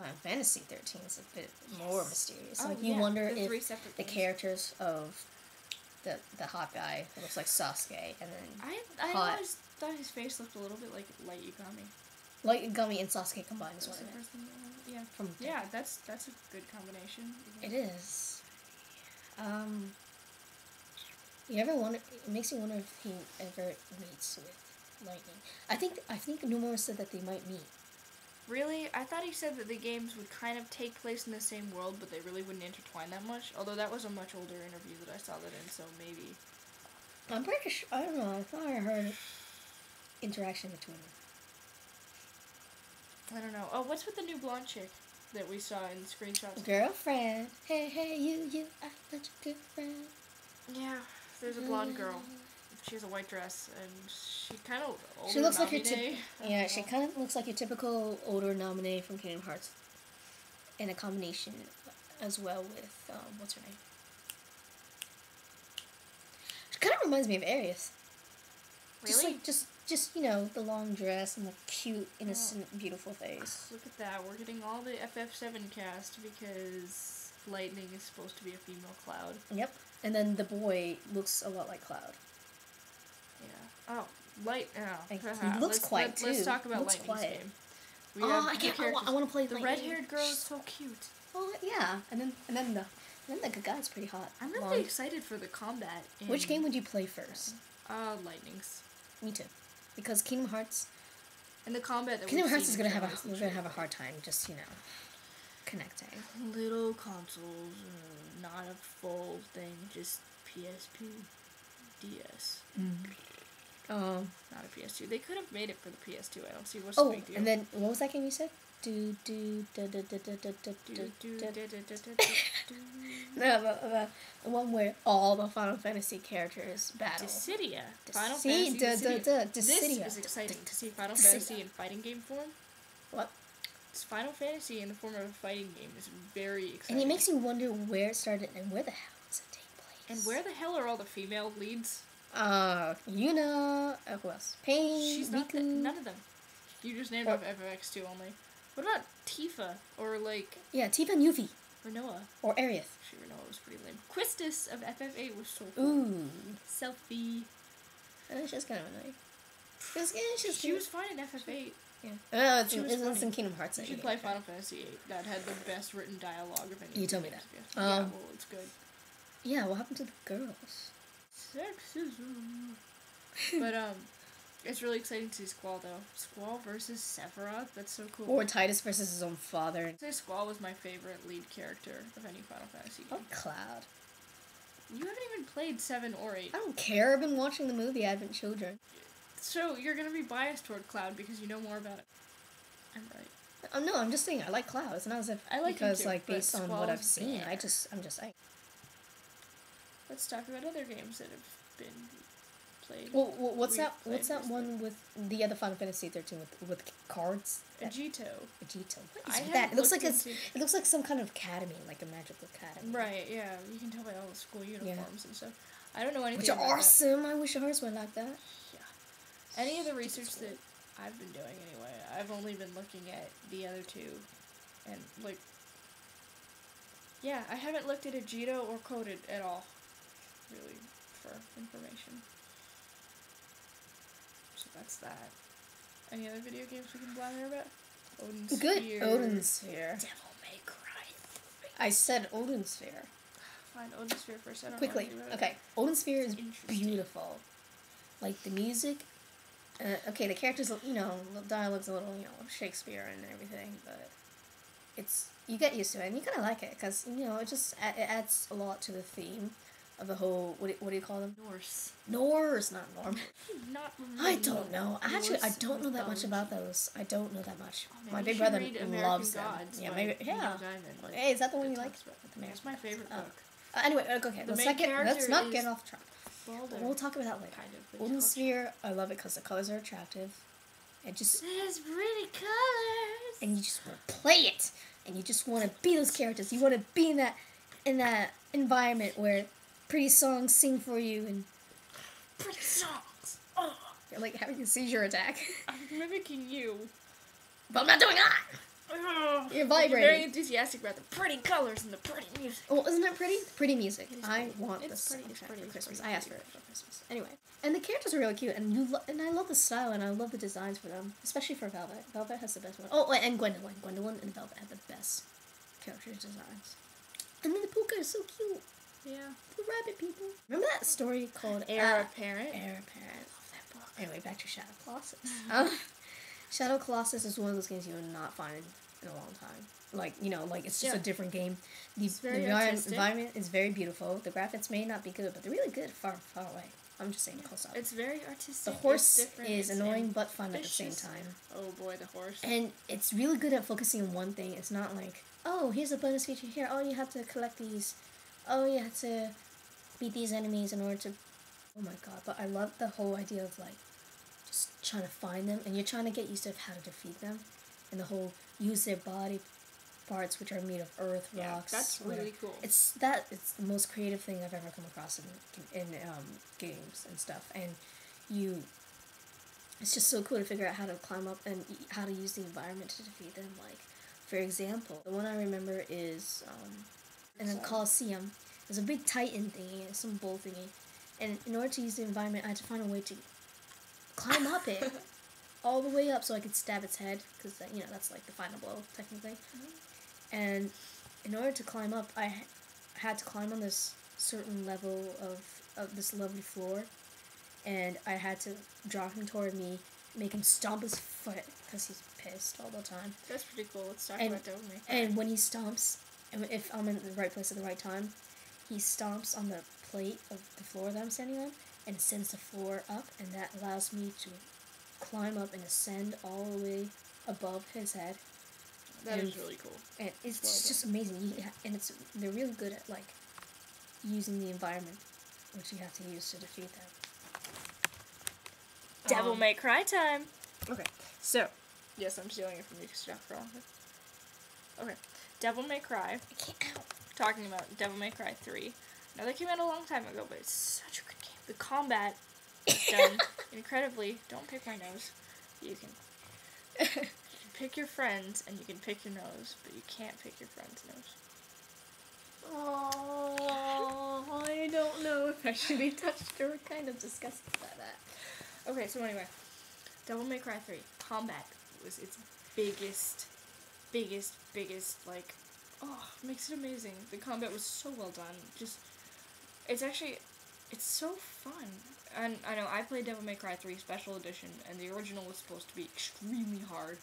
Final Fantasy 13 is a bit more mysterious. Oh, Like, you wonder if the things. characters of the hot guy who looks like Sasuke, and then I always thought his face looked a little bit like Light Yagami. Light Yagami and Sasuke combined is what it is. Yeah. That's a good combination. It is. You ever wonder? It makes you wonder if he ever meets with Lightning. I think Numora said that they might meet. Really? I thought he said that the games would kind of take place in the same world, but they really wouldn't intertwine that much. Although that was a much older interview that I saw that in, so maybe. I'm pretty sure. I don't know. I thought I heard interaction between them. I don't know. Oh, what's with the new blonde chick that we saw in the screenshots? Girlfriend. Hey, you, I let your girlfriend. Yeah, there's a blonde girl. She has a white dress, and she kind of older. She looks like your she kind of looks like your typical older nominee from Kingdom Hearts, in a combination as well with what's her name? She kind of reminds me of Aries. Really? Just you know, the long dress and the cute, innocent, beautiful face. Look at that. We're getting all the FF7 cast because Lightning is supposed to be a female Cloud. Yep. And then the boy looks a lot like Cloud. Yeah. Oh, He looks quiet too. Let's talk about Lightning's game. I want to play the Lightning. red-haired girl is so cute. Oh yeah, and then the good guy's pretty hot. I'm really excited for the combat. Which game would you play first? Lightning's. Me too, because Kingdom Hearts. And the combat. Kingdom Hearts is gonna have a hard time just connecting. Little consoles, not a full thing, just PSP, DS. Not a PS2. They could have made it for the PS2. I don't see what's the big deal. And then what was that game you said? No, the one where all the Final Fantasy characters battle. Dissidia. Final Fantasy Dissidia. This is exciting to see Final Fantasy in fighting game form. What? It's Final Fantasy in the form of a fighting game is very exciting. And it makes you wonder where it started and where the hell does it take place. And where the hell are all the female leads? Yuna, who else? Pain, She's not Riku. none of them. You just named off FX2 only. What about Tifa? Or Tifa and Yuffie. Renoa. Or Aerith. Actually, Renoa was pretty lame. Quistis of FF8 was so cool. Ooh. Selfie. She's kind of annoying. She was fine in FF8. Yeah. It's in Kingdom Hearts. You should play Final Fantasy VIII. That had the best written dialogue of any. You told me that. Yeah, well, it's good. Yeah, what happened to the girls? Sexism. But, it's really exciting to see Squall, though. Squall versus Sephiroth? That's so cool. Or Tidus versus his own father. I'd say Squall was my favorite lead character of any Final Fantasy game. Oh, Cloud. You haven't even played 7 or 8. I don't care. I've been watching the movie Advent Children. So, you're gonna be biased toward Cloud because you know more about it. I'm right. No, I'm just saying I like Cloud. It's not as if I like because, him too, like, based on what I've seen, there. I'm just saying. Let's talk about other games that have been played. Well, what's that one with the other Final Fantasy 13 with cards? Agito. What is that? It looks like some kind of academy, like a magical academy. Right, yeah. You can tell by all the school uniforms and stuff. I don't know anything Which about are awesome. I wish ours were like that. Yeah. Any of the research that I've been doing anyway, I've only been looking at the other two. And, I haven't looked at Agito or Coded at all, really, for information. So that's that. Any other video games we can blather about? Odin Sphere. Odin Sphere. Devil May Cry 3. I said Odin Sphere. Fine, Odin Sphere first. I don't Quickly. know anything about Okay. Odin Sphere is beautiful. Like, the music. The characters, the dialogue's a little, Shakespeare and everything, but you get used to it, and you kind of like it, because, it adds a lot to the theme of the whole, what do you call them? Norse, not Norm. Not I don't know. Actually, I don't know that much about those. I don't know that much. My big brother loves them. Yeah, maybe. Yeah. Hey, is that the one you like? It's my favorite book. Anyway, okay. Let's not get off track. We'll talk about that later. Kind of. Odin Sphere, I love it because the colors are attractive. It has pretty colors. And you just want to play it. And you just want to be those characters. You want to be in that environment where pretty songs sing for you and pretty songs. Oh, you're like having a seizure attack. I'm mimicking you, but I'm not doing that. You're vibrating. You're very enthusiastic about the pretty colors and the pretty music. Oh, isn't that pretty? Pretty music. I pretty. want It's this pretty. It's pretty. for It's Christmas. pretty. I asked for it for Christmas. Anyway, and the characters are really cute, and and I love the style, and I love the designs for them, especially for Velvet. Velvet has the best one. Oh, and Gwendolyn. Gwendolyn and Velvet have the best character designs. And then the Puka is so cute. Yeah. The rabbit people. Remember that story called Heir Apparent? Heir Apparent. Love that book. Anyway, back to Shadow Colossus. Shadow Colossus is one of those games you will not find in a long time. Like, it's just a different game. The environment is very beautiful. The graphics may not be good, but they're really good far, far away. I'm just saying close up. It's very artistic. The horse is annoying but fun at the same time. Oh boy, the horse. And it's really good at focusing on one thing. It's not like, oh, here's a bonus feature here. Oh, you have to collect these. Oh, you have to beat these enemies in order to... Oh my god, but I love the whole idea of, like, just trying to find them, and you're trying to get used to how to defeat them, and the whole use their body parts, which are made of earth, rocks. That's really cool. It's the most creative thing I've ever come across in games and stuff, and it's just so cool to figure out how to climb up and how to use the environment to defeat them. Like, for example, the one I remember is in a Coliseum. There's a big Titan thingy, some bull thingy, and in order to use the environment, I had to find a way to climb up it, all the way up, so I could stab its head, because that's like the final blow technically. Mm-hmm. And in order to climb up, I had to climb on this certain level of this lovely floor, and I had to draw him toward me, make him stomp his foot because he's pissed all the time. That's pretty cool. Let's talk about Devil May Cry. And when he stomps, and if I'm in the right place at the right time, he stomps on the plate of the floor that I'm standing on and sends the floor up, and that allows me to climb up and ascend all the way above his head. That is really cool. And it's just amazing. And they're really good at, like, using the environment, which you have to use to defeat them. Devil May Cry time! Okay, so, yes, I'm stealing it from you because you got it. Okay, Devil May Cry. I can't. Talking about Devil May Cry 3. Now, that came out a long time ago, but it's such a good game. The combat is done incredibly. Don't pick my nose. You can pick your friends, and you can pick your nose, but you can't pick your friend's nose. Oh, I don't know if I should be touched or kind of disgusted by that. Okay, so anyway, Devil May Cry 3. Combat was its biggest, like, makes it amazing. The combat was so well done. It's so fun. And I know, I played Devil May Cry 3 Special Edition, and the original was supposed to be extremely hard,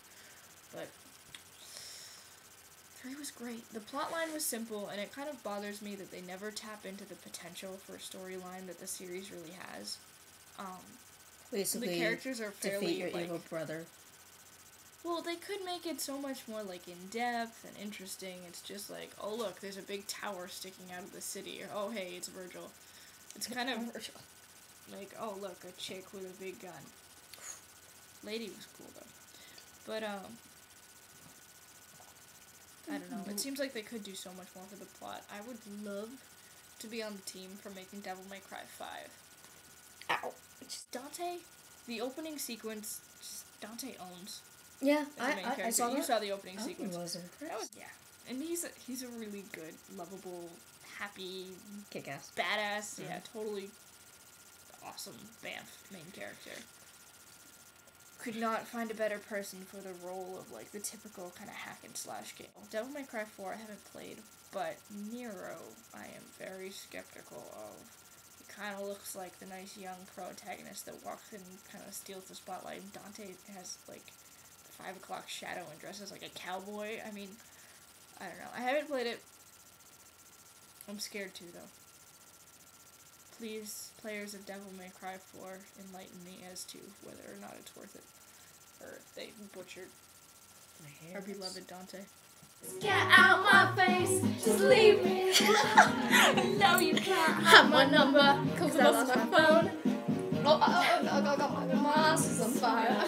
but 3 was great. The plotline was simple, and it kind of bothers me that they never tap into the potential for a storyline that the series really has. Basically, the characters are fairly, defeat your evil brother. Well, they could make it so much more, like, in-depth and interesting. It's just like, oh, look, there's a big tower sticking out of the city, or, oh, hey, it's Virgil. It's kind of like, oh, look, a chick with a big gun. Lady was cool, though. But, I don't know. It seems like they could do so much more for the plot. I would love to be on the team for making Devil May Cry 5. Ow. Dante, the opening sequence, Dante owns. Yeah, I saw that. You saw the opening sequence. I was impressed. And he's a really good, lovable, happy, kick-ass, badass, totally awesome Banff main character. Could not find a better person for the role of, like, the typical kind of hack and slash game. Devil May Cry 4 I haven't played, but Nero I am very skeptical of. He kind of looks like the nice young protagonist that walks in and kind of steals the spotlight. Dante has, like, 5 o'clock shadow and dresses like a cowboy. I mean, I don't know. I haven't played it. I'm scared too, though. Please, players of Devil May Cry 4, enlighten me as to whether or not it's worth it. Or if they butchered our beloved Dante. Get out my face, just leave me. No, you can't have my number, cause I lost my phone. Oh, my ass is on fire.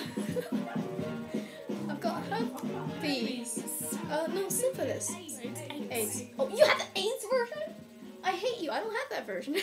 I've got herpes. No, syphilis. AIDS. Oh, you have the AIDS version? I hate you. I don't have that version.